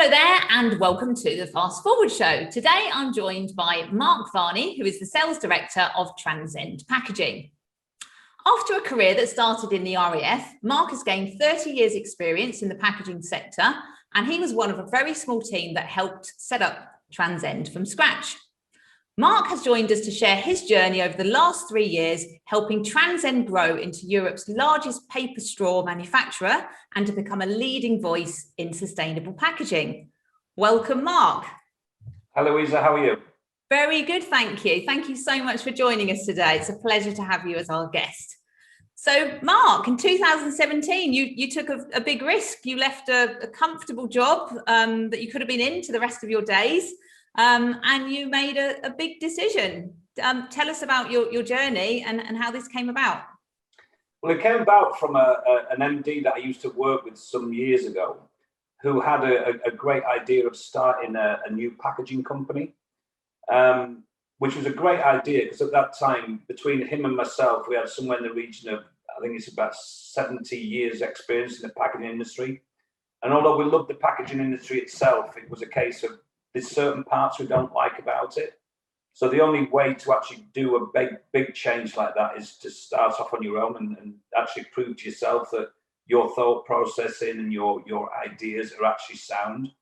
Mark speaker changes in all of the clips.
Speaker 1: Hello there and welcome to the Fast Forward Show. Today I'm joined by Mark Varney, who is the Sales Director of Transcend Packaging. After a career that started in the RAF, Mark has gained 30 years experience in the packaging sector, and he was one of a very small team that helped set up Transcend from scratch. Mark has joined us to share his journey over the last 3 years, helping Transcend grow into Europe's largest paper straw manufacturer and to become a leading voice in sustainable packaging. Welcome, Mark.
Speaker 2: Hello, Louisa. How are you?
Speaker 1: Very good, thank you. Thank you so much for joining us today. It's a pleasure to have you as our guest. So, Mark, in 2017, you took a big risk. You left a comfortable job that you could have been in to the rest of your days. And you made a big decision. Tell us about your journey and how this came about.
Speaker 2: Well, it came about from an MD that I used to work with some years ago, who had a great idea of starting a new packaging company, which was a great idea because at that time, between him and myself, we had somewhere in the region of, I think it's about 70 years experience in the packaging industry. And although we loved the packaging industry itself, it was a case of there's certain parts we don't like about it. So the only way to actually do a big change like that is to start off on your own and actually prove to yourself that your thought processing and your ideas are actually sound.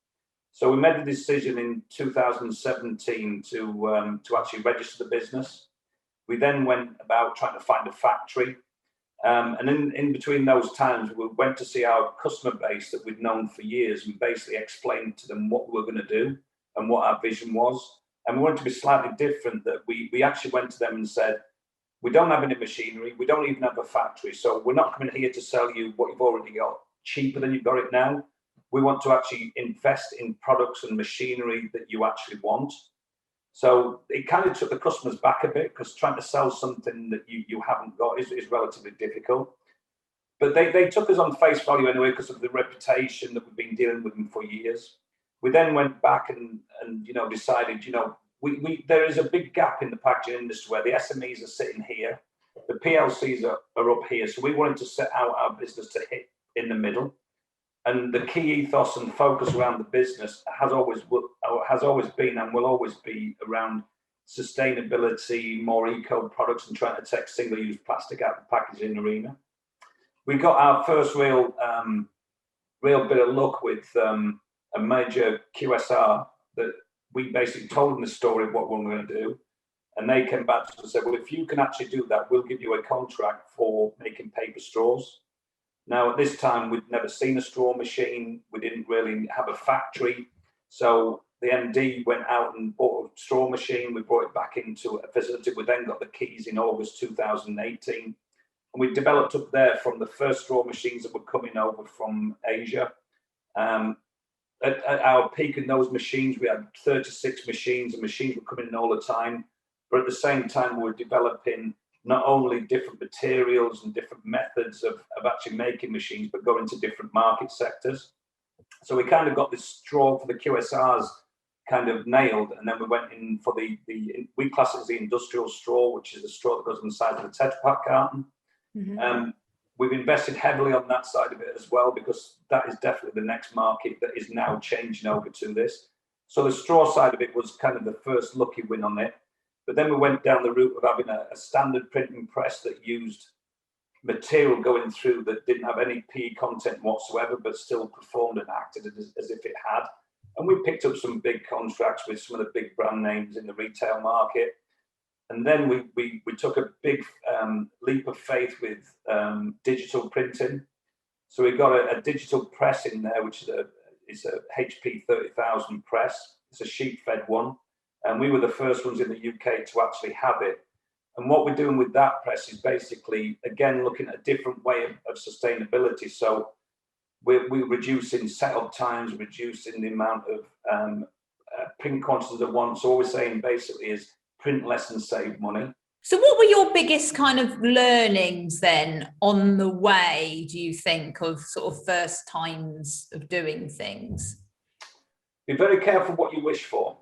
Speaker 2: So we made the decision in 2017 to actually register the business. We then went about trying to find a factory. And in between those times, we went to see our customer base that we'd known for years and basically explained to them what we were going to do and what our vision was. And we wanted to be slightly different, that we actually went to them and said, we don't have any machinery, we don't even have a factory, so we're not coming here to sell you what you've already got cheaper than you've got it now. We want to actually invest in products and machinery that you actually want. So it kind of took the customers back a bit, because trying to sell something that you haven't got is relatively difficult. But they took us on face value anyway because of the reputation that we've been dealing with them for years. We then went back and decided, there is a big gap in the packaging industry where the SMEs are sitting here, the PLCs are up here. So we wanted to set out our business to hit in the middle. And the key ethos and focus around the business has always been and will always be around sustainability, more eco products, and trying to take single-use plastic out of the packaging arena. We got our first real bit of luck with a major QSR that we basically told them the story of what we were going to do. And they came back to us and said, well, if you can actually do that, we'll give you a contract for making paper straws. Now, at this time, we'd never seen a straw machine. We didn't really have a factory. So the MD went out and bought a straw machine. We brought it back into a facility. We then got the keys in August 2018. And we developed up there from the first straw machines that were coming over from Asia. At our peak in those machines, we had 36 machines, and machines were coming in all the time. But at the same time, we were developing not only different materials and different methods of actually making machines, but going to different market sectors. So we kind of got this straw for the QSRs kind of nailed, and then we went in for we class it as the industrial straw, which is the straw that goes on the side of the Tetra Pak carton. Mm-hmm. We've invested heavily on that side of it as well, because that is definitely the next market that is now changing over to this. So the straw side of it was kind of the first lucky win on it. But then we went down the route of having a standard printing press that used material going through that didn't have any PE content whatsoever, but still performed and acted as if it had. And we picked up some big contracts with some of the big brand names in the retail market. And then we took a big leap of faith with digital printing. So we got a digital press in there, which is a HP 30,000 press. It's a sheet-fed one. And we were the first ones in the UK to actually have it. And what we're doing with that press is basically, again, looking at a different way of sustainability. So we're reducing setup times, reducing the amount of print quantities at once. So what we're saying basically is print less and save money.
Speaker 1: So what were your biggest kind of learnings then on the way, do you think, of sort of first times of doing things?
Speaker 2: Be very careful what you wish for.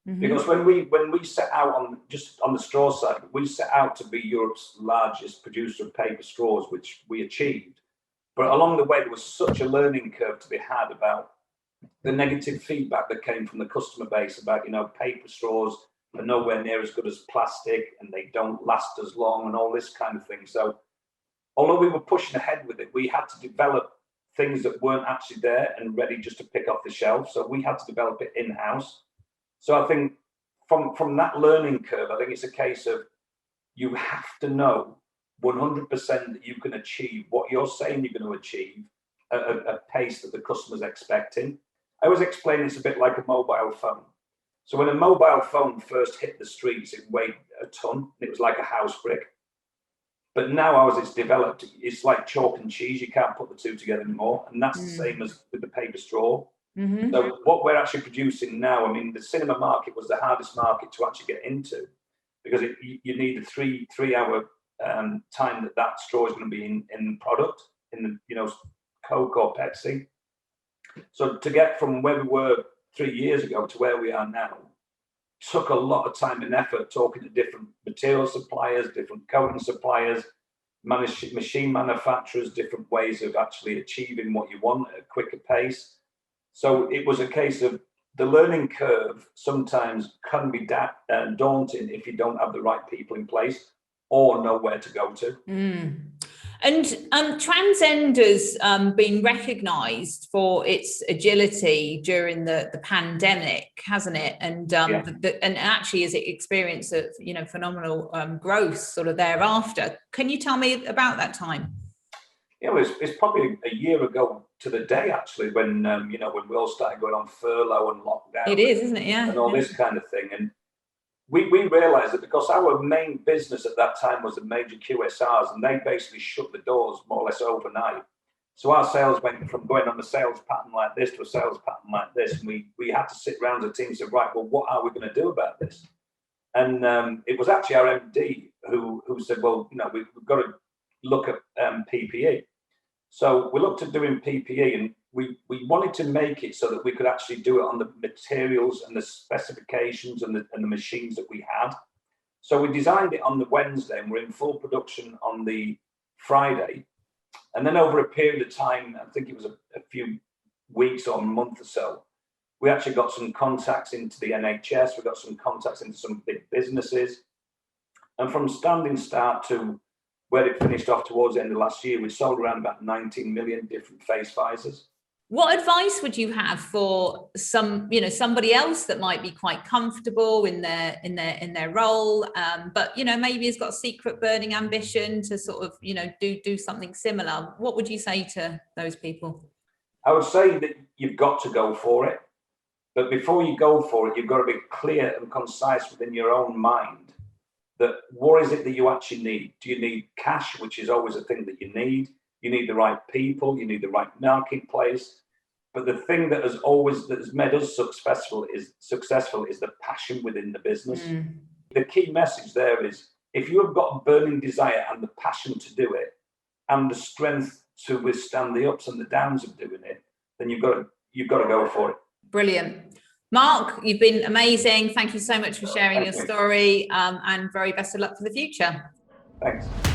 Speaker 2: Mm-hmm. Because when we set out on the straw side, we set out to be Europe's largest producer of paper straws, which we achieved. But along the way, there was such a learning curve to be had about the negative feedback that came from the customer base about, paper straws are nowhere near as good as plastic and they don't last as long and all this kind of thing. So although we were pushing ahead with it, we had to develop things that weren't actually there and ready just to pick off the shelf. So we had to develop it in-house. So I think from that learning curve, I think it's a case of you have to know 100% that you can achieve what you're saying you're going to achieve at a pace that the customer's expecting. I always explain it's a bit like a mobile phone. So when a mobile phone first hit the streets, it weighed a ton. It was like a house brick. But now as it's developed, it's like chalk and cheese. You can't put the two together anymore. And that's the same as with the paper straw.
Speaker 1: Mm-hmm.
Speaker 2: So what we're actually producing now, the cinema market was the hardest market to actually get into because you need a three-hour time that straw is going to be in product, in the, Coke or Pepsi. So to get from where we were 3 years ago to where we are now took a lot of time and effort talking to different material suppliers, different coating suppliers, machine manufacturers, different ways of actually achieving what you want at a quicker pace. So it was a case of the learning curve sometimes can be daunting if you don't have the right people in place or know where to go to.
Speaker 1: Mm. And Transcend has been recognised for its agility during the pandemic, hasn't it? And and actually, has it experienced phenomenal growth sort of thereafter? Can you tell me about that time?
Speaker 2: Yeah, it's probably a year ago to the day actually when when we all started going on furlough and lockdown.
Speaker 1: It is, isn't it? Yeah.
Speaker 2: And all this kind of thing. And we realized that because our main business at that time was the major QSRs, and they basically shut the doors more or less overnight. So our sales went from going on a sales pattern like this to a sales pattern like this. And we had to sit around as a team and say, right, well, what are we going to do about this? And it was actually our MD who said, well, we've got to look at PPE. So we looked at doing PPE, and we wanted to make it so that we could actually do it on the materials and the specifications and the machines that we had. So we designed it on the Wednesday, and we're in full production on the Friday. And then over a period of time, I think it was a few weeks or a month or so, we actually got some contacts into the NHS. We got some contacts into some big businesses. And from standing start to where it finished off towards the end of last year, we sold around about 19 million different face visors.
Speaker 1: What advice would you have for somebody else that might be quite comfortable in their role, but maybe has got a secret burning ambition to sort of do something similar? What would you say to those people?
Speaker 2: I would say that you've got to go for it, but before you go for it, you've got to be clear and concise within your own mind. That what is it that you actually need? Do you need cash, which is always a thing that you need? You need the right people, you need the right marketplace. But the thing that has made us successful is the passion within the business. Mm. The key message there is if you have got a burning desire and the passion to do it and the strength to withstand the ups and the downs of doing it, then you've got to go for it.
Speaker 1: Brilliant. Mark, you've been amazing. Thank you so much for sharing your story, and very best of luck for the future.
Speaker 2: Thanks.